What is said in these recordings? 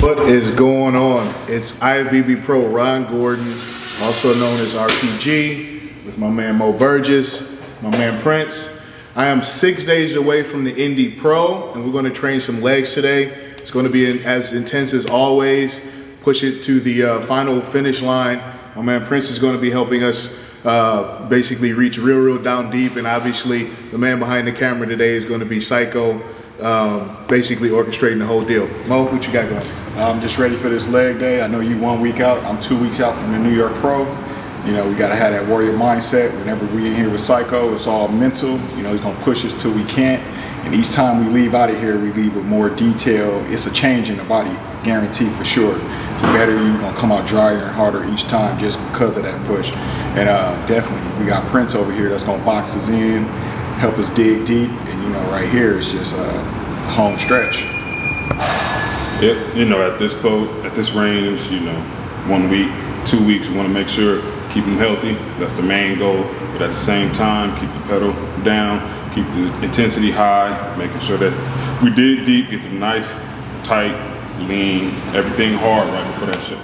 What is going on? It's IFBB Pro Ron Gordon, also known as RPG, with my man Mo Burgess, my man Prince. I am 6 days away from the Indy Pro, and we're going to train some legs today. It's going to be as intense as always. Push it to the final finish line. My man Prince is going to be helping us basically reach real down deep, and obviously the man behind the camera today is going to be Psycho, basically orchestrating the whole deal. Mo, what you got going? I'm just ready for this leg day. I know you 1 week out. I'm 2 weeks out from the New York Pro. You know, we got to have that warrior mindset. Whenever we in here with Psycho, it's all mental. You know, he's going to push us till we can't. And each time we leave out of here, we leave with more detail. It's a change in the body, guaranteed for sure. It's better, you're going to come out drier and harder each time just because of that push. And definitely, we got Prince over here that's going to box us in, help us dig deep. And, you know, right here, it's just a home stretch. You know, at this range, you know, 1 week, 2 weeks, we want to make sure, keep them healthy. That's the main goal. But at the same time, keep the pedal down, keep the intensity high, making sure that we dig deep, get them nice, tight, lean, everything hard right before that shit.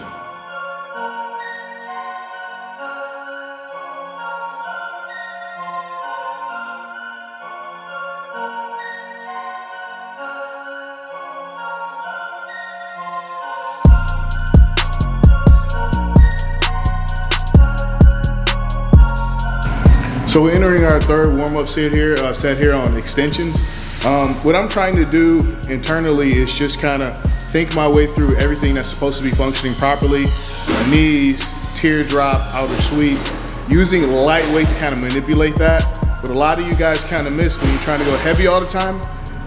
So we're entering our third warm-up set here on extensions. What I'm trying to do internally is just kind of think my way through everything that's supposed to be functioning properly. My knees, teardrop, outer sweep, using lightweight to kind of manipulate that. What a lot of you guys kind of miss when you're trying to go heavy all the time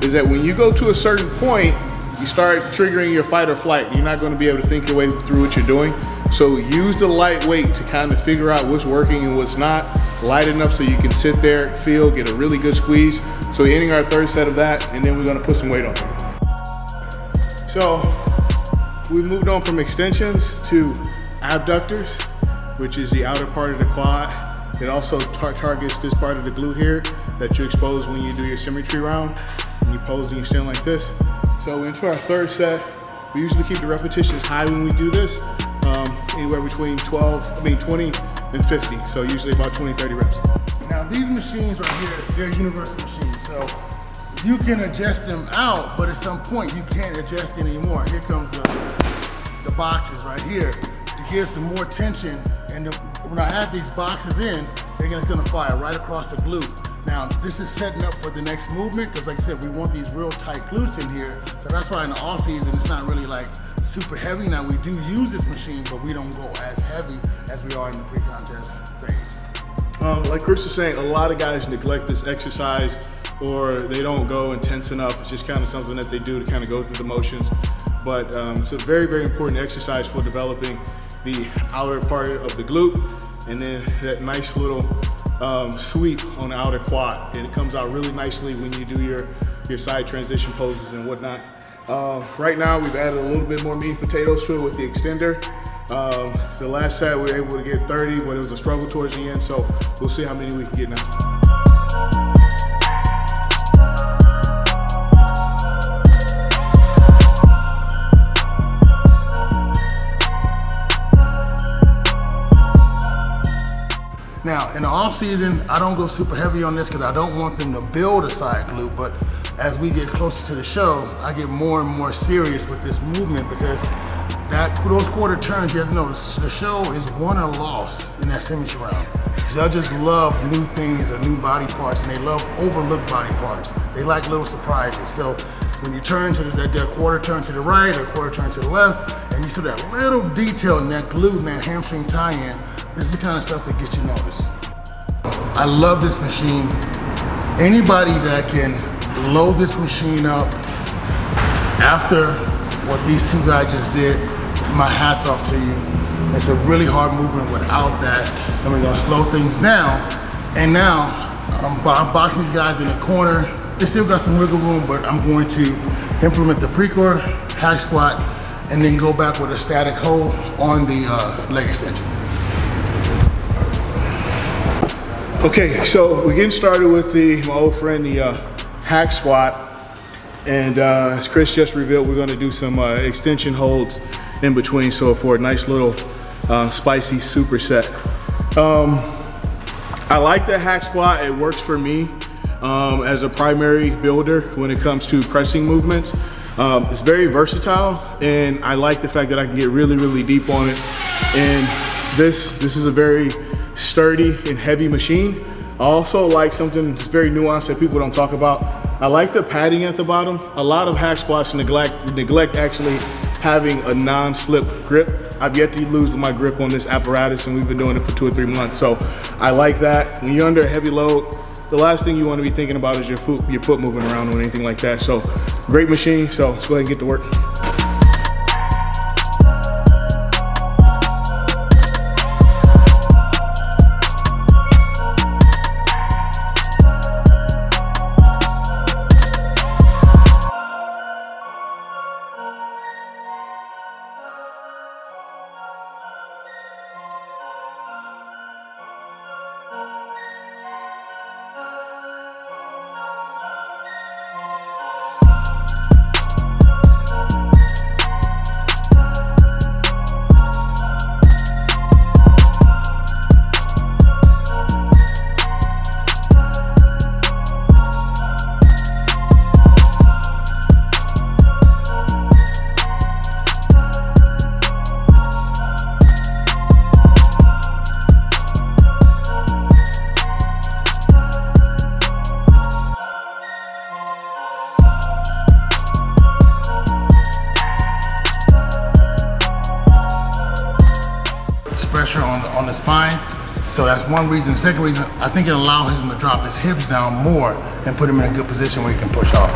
is that when you go to a certain point, you start triggering your fight or flight. You're not going to be able to think your way through what you're doing. So use the lightweight to kind of figure out what's working and what's not. Light enough so you can sit there, feel, get a really good squeeze. So we're ending our third set of that, and then we're gonna put some weight on. So we moved on from extensions to abductors, which is the outer part of the quad. It also targets this part of the glute here that you expose when you do your symmetry round. When you pose and you stand like this. So into our third set, we usually keep the repetitions high when we do this. Anywhere between 20 and 50, so usually about 20-30 reps. Now these machines right here, they're universal machines, so you can adjust them out, but at some point you can't adjust anymore. Here comes the boxes right here to give some more tension, and when I add these boxes in, they're gonna fire right across the glute. Now this is setting up for the next movement, because like I said, we want these real tight glutes in here, so that's why in the off season it's not really like super heavy. Now we do use this machine, but we don't go as heavy as we are in the pre-contest phase. Like Chris was saying, a lot of guys neglect this exercise, or they don't go intense enough. It's just kind of something that they do to kind of go through the motions. But it's a very important exercise for developing the outer part of the glute, and then that nice little sweep on the outer quad. And it comes out really nicely when you do your side transition poses and whatnot. Right now we've added a little bit more meat and potatoes to it with the extender. The last set we were able to get 30, but it was a struggle towards the end, so we'll see how many we can get now. Now, in the off season, I don't go super heavy on this because I don't want them to build a side glute, but as we get closer to the show, I get more and more serious with this movement, because those quarter turns, you have to know, the show is won or lost in that symmetry round. Judges love new things or new body parts, and they love overlooked body parts. They like little surprises. So when you turn to that quarter turn to the right or quarter turn to the left, and you see that little detail in that glute and that hamstring tie-in, this is the kind of stuff that gets you noticed. I love this machine. Anybody that can load this machine up after what these two guys just did, my hat's off to you. It's a really hard movement without that. And we're gonna slow things down. And now, I'm boxing these guys in the corner. They still got some wiggle room, but I'm going to implement the pre-core, hack squat, and then go back with a static hold on the leg extension. Okay, so we're getting started with my old friend, the hack squat. And as Chris just revealed, we're gonna do some extension holds in between, so for a nice little spicy superset. I like the hack squat. It works for me as a primary builder when it comes to pressing movements. It's very versatile, and I like the fact that I can get really, really deep on it. And this is a very sturdy and heavy machine. I also like something that's very nuanced that people don't talk about. I like the padding at the bottom. A lot of hack squats neglect actually having a non-slip grip. I've yet to lose my grip on this apparatus, and we've been doing it for 2 or 3 months. So I like that. When you're under a heavy load, the last thing you want to be thinking about is your foot moving around or anything like that. So great machine. So let's go ahead and get to work. Pressure on the spine. So that's one reason. The second reason, I think it allows him to drop his hips down more and put him in a good position where he can push off.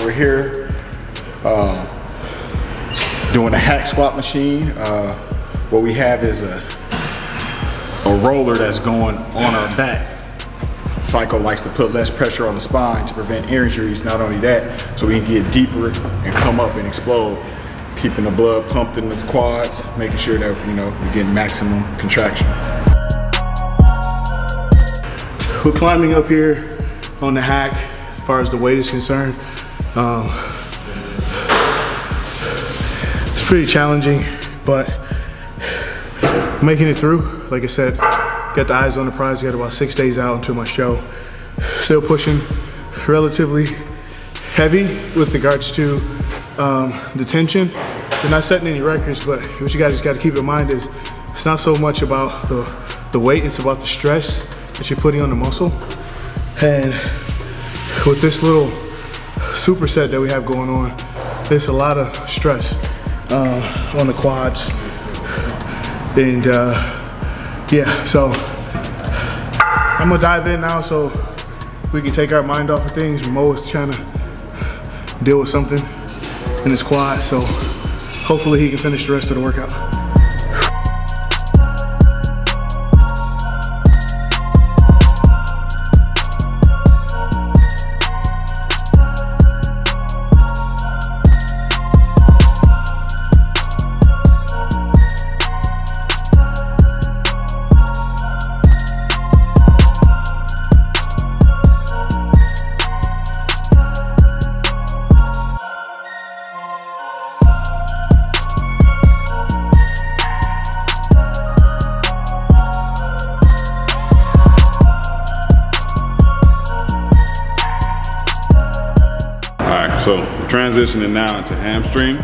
We're here doing a hack squat machine. What we have is a roller that's going on our back. Psycho likes to put less pressure on the spine to prevent injuries. Not only that, so we can get deeper and come up and explode, keeping the blood pumped in the quads, making sure that we get maximum contraction. We're climbing up here on the hack as far as the weight is concerned. It's pretty challenging, but making it through. Like I said, got the eyes on the prize. Got about 6 days out until my show. Still pushing relatively heavy with regards to the tension. They're not setting any records, but what you guys got to keep in mind is it's not so much about the weight, it's about the stress that you're putting on the muscle. And with this little superset that we have going on, there's a lot of stress on the quads. And yeah, so I'm gonna dive in now so we can take our mind off of things. Mo is trying to deal with something in his quad, so hopefully he can finish the rest of the workout. So transitioning now into hamstring.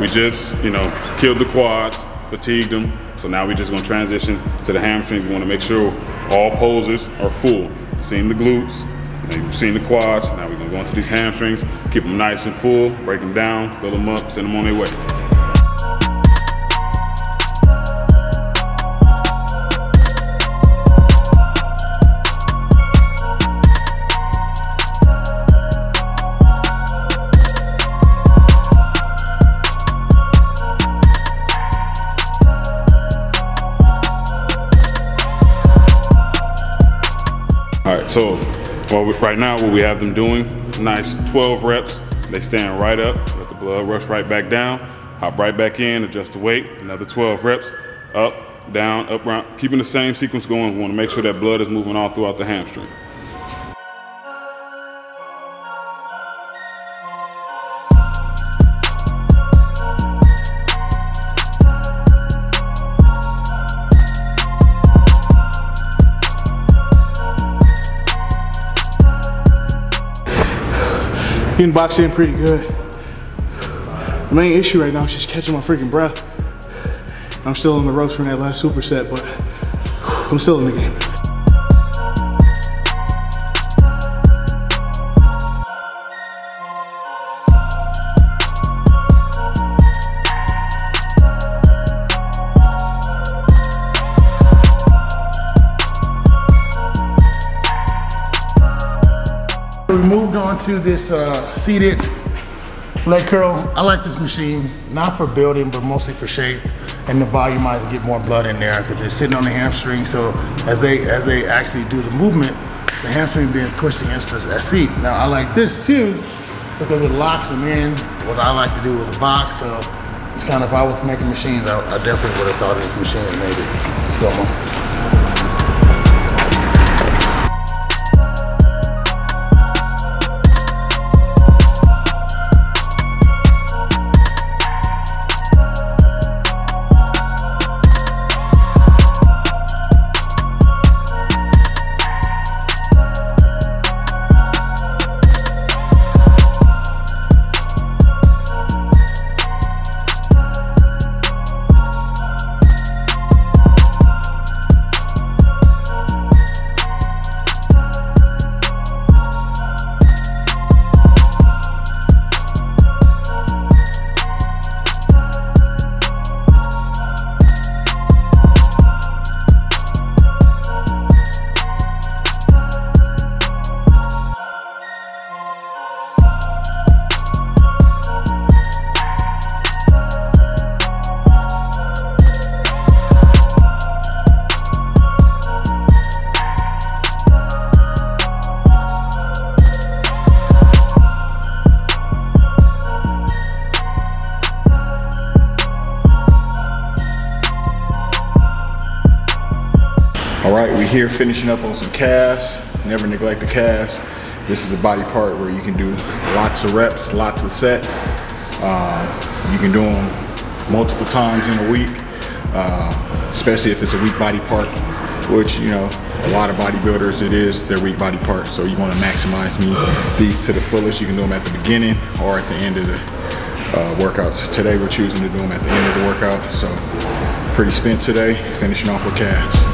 We just, killed the quads, fatigued them. So now we're just gonna transition to the hamstrings. We wanna make sure all poses are full. You've seen the glutes, and you've seen the quads. Now we're gonna go into these hamstrings, keep them nice and full, break them down, fill them up, send them on their way. All right, so right now what we have them doing, nice 12 reps. They stand right up, let the blood rush right back down, hop right back in, adjust the weight, another 12 reps, up, down, up, round, keeping the same sequence going. We wanna make sure that blood is moving all throughout the hamstring. Getting boxed in pretty good. The main issue right now is just catching my freaking breath. I'm still on the ropes from that last superset, but I'm still in the game. We moved on to this seated leg curl. I like this machine, not for building, but mostly for shape and to volumize and get more blood in there because it's sitting on the hamstring. So as they actually do the movement, the hamstring being pushed against that seat. Now I like this too because it locks them in. What I like to do is a box. So it's kind of, if I was making machines, I definitely would have thought of this machine and made it. Let's go, man. All right, we're here finishing up on some calves. Never neglect the calves. This is a body part where you can do lots of reps, lots of sets. You can do them multiple times in a week, especially if it's a weak body part, which, you know, a lot of bodybuilders, it is their weak body part. So you want to maximize these to the fullest. You can do them at the beginning or at the end of the workouts. Today we're choosing to do them at the end of the workout. So pretty spent today, finishing off with calves.